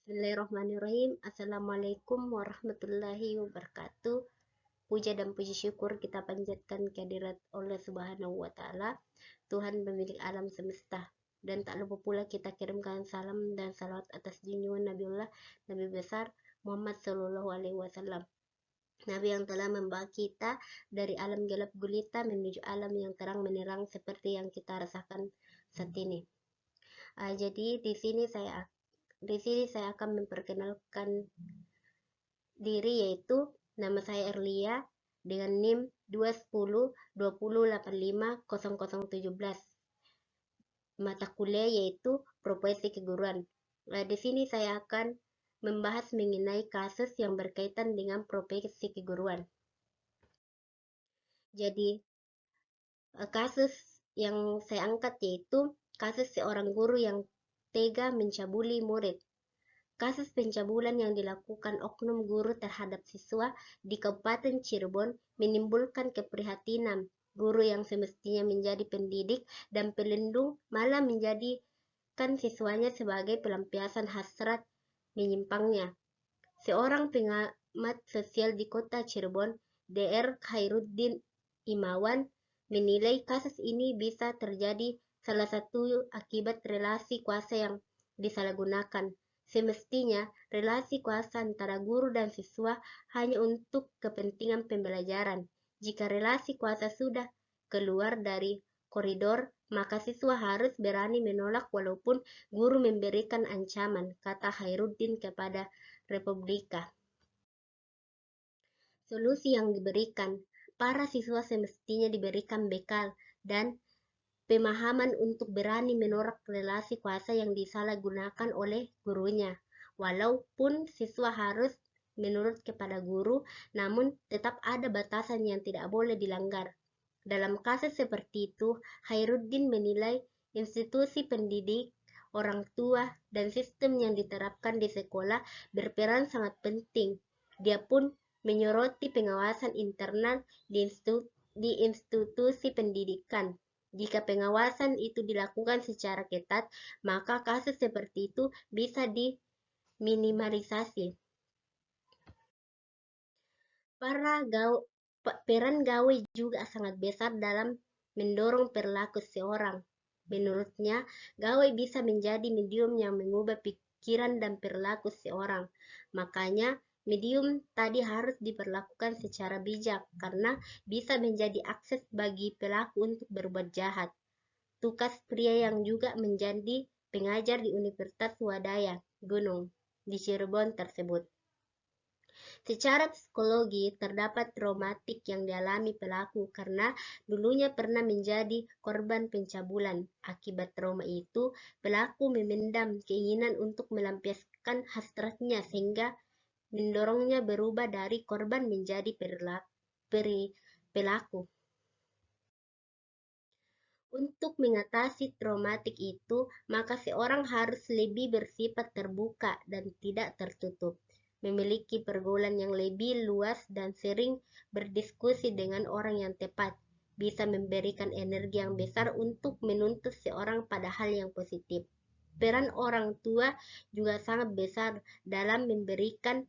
Bismillahirrahmanirrahim. Assalamualaikum warahmatullahi wabarakatuh. Puja dan puji syukur kita panjatkan kehadirat Allah Subhanahu wa Ta'ala, Tuhan pemilik alam semesta. Dan tak lupa pula kita kirimkan salam dan salawat atas junjungan Nabiullah, Nabi besar Muhammad Sallallahu Alaihi Wasallam. Nabi yang telah membawa kita dari alam gelap gulita menuju alam yang terang menerang seperti yang kita rasakan saat ini. Jadi di sini saya akan memperkenalkan diri, yaitu nama saya Erlia dengan NIM 21020850017. Mata kuliah yaitu Profesi Keguruan. Di sini saya akan membahas mengenai kasus yang berkaitan dengan profesi keguruan. Jadi kasus yang saya angkat yaitu kasus seorang guru yang tega mencabuli murid. Kasus pencabulan yang dilakukan oknum guru terhadap siswa di Kabupaten Cirebon menimbulkan keprihatinan. Guru yang semestinya menjadi pendidik dan pelindung malah menjadikan siswanya sebagai pelampiasan hasrat menyimpangnya. Seorang pengamat sosial di kota Cirebon, Dr. Khairuddin Imawan, menilai kasus ini bisa terjadi salah satu akibat relasi kuasa yang disalahgunakan. Semestinya, relasi kuasa antara guru dan siswa hanya untuk kepentingan pembelajaran. Jika relasi kuasa sudah keluar dari koridor, maka siswa harus berani menolak walaupun guru memberikan ancaman, kata Khairuddin kepada Republika. Solusi yang diberikan, para siswa semestinya diberikan bekal dan pemahaman untuk berani menolak relasi kuasa yang disalahgunakan oleh gurunya. Walaupun siswa harus menurut kepada guru, namun tetap ada batasan yang tidak boleh dilanggar. Dalam kasus seperti itu, Khairuddin menilai institusi pendidik, orang tua, dan sistem yang diterapkan di sekolah berperan sangat penting. Dia pun menyoroti pengawasan internal di institusi pendidikan. Jika pengawasan itu dilakukan secara ketat, maka kasus seperti itu bisa diminimalisasi. Peran gawe juga sangat besar dalam mendorong perilaku seorang. Menurutnya, gawe bisa menjadi medium yang mengubah pikiran dan perilaku seorang. Makanya, medium tadi harus diperlakukan secara bijak karena bisa menjadi akses bagi pelaku untuk berbuat jahat. Tukas pria yang juga menjadi pengajar di Universitas Swadaya Gunung di Cirebon tersebut. Secara psikologi, terdapat traumatik yang dialami pelaku karena dulunya pernah menjadi korban pencabulan. Akibat trauma itu, pelaku memendam keinginan untuk melampiaskan hasratnya sehingga mendorongnya berubah dari korban menjadi pelaku. Untuk mengatasi traumatik itu, maka seorang harus lebih bersifat terbuka dan tidak tertutup, memiliki pergaulan yang lebih luas dan sering berdiskusi dengan orang yang tepat, bisa memberikan energi yang besar untuk menuntut seorang pada hal yang positif. Peran orang tua juga sangat besar dalam memberikan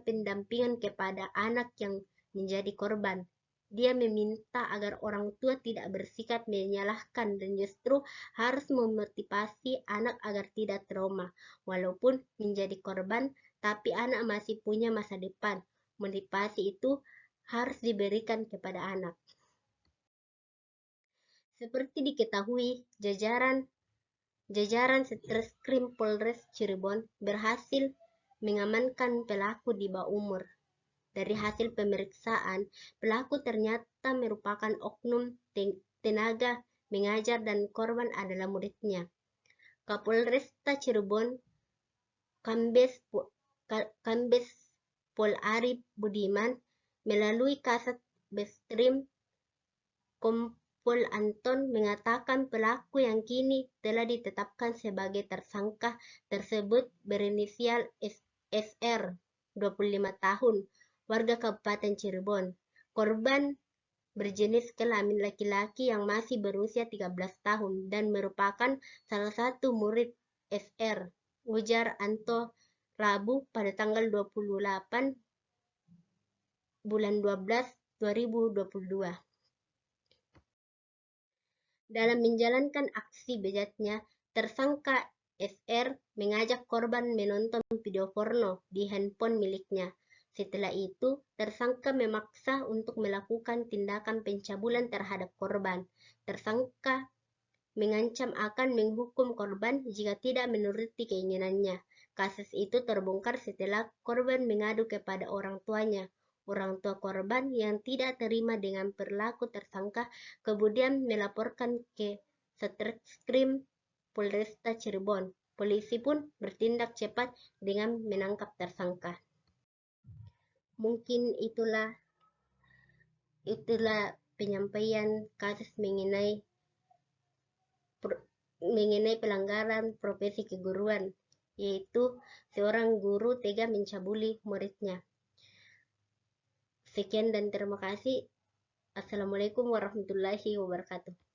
pendampingan kepada anak yang menjadi korban. Dia meminta agar orang tua tidak bersikap menyalahkan dan justru harus memotivasi anak agar tidak trauma. Walaupun menjadi korban, tapi anak masih punya masa depan. Motivasi itu harus diberikan kepada anak. Seperti diketahui, jajaran Satreskrim Polres Cirebon berhasil mengamankan pelaku di bawah umur. Dari hasil pemeriksaan, pelaku ternyata merupakan oknum tenaga mengajar dan korban adalah muridnya. Kapolresta Cirebon, Kambes Pol Arif Budiman, melalui Kasat Beskrim Kompol Anton mengatakan pelaku yang kini telah ditetapkan sebagai tersangka tersebut berinisial SR, 25 tahun, warga Kabupaten Cirebon. Korban berjenis kelamin laki-laki yang masih berusia 13 tahun dan merupakan salah satu murid SR. ujar Anto Rabu pada tanggal 28 bulan 12 2022. Dalam menjalankan aksi bejatnya, tersangka SR mengajak korban menonton video porno di handphone miliknya. Setelah itu, tersangka memaksa untuk melakukan tindakan pencabulan terhadap korban. Tersangka mengancam akan menghukum korban jika tidak menuruti keinginannya. Kasus itu terbongkar setelah korban mengadu kepada orang tuanya. Orang tua korban yang tidak terima dengan perilaku tersangka kemudian melaporkan ke Satreskrim Polresta Cirebon. Polisi pun bertindak cepat dengan menangkap tersangka. Mungkin itulah penyampaian kasus mengenai pelanggaran profesi keguruan, yaitu seorang guru tega mencabuli muridnya. Sekian dan terima kasih. Assalamualaikum warahmatullahi wabarakatuh.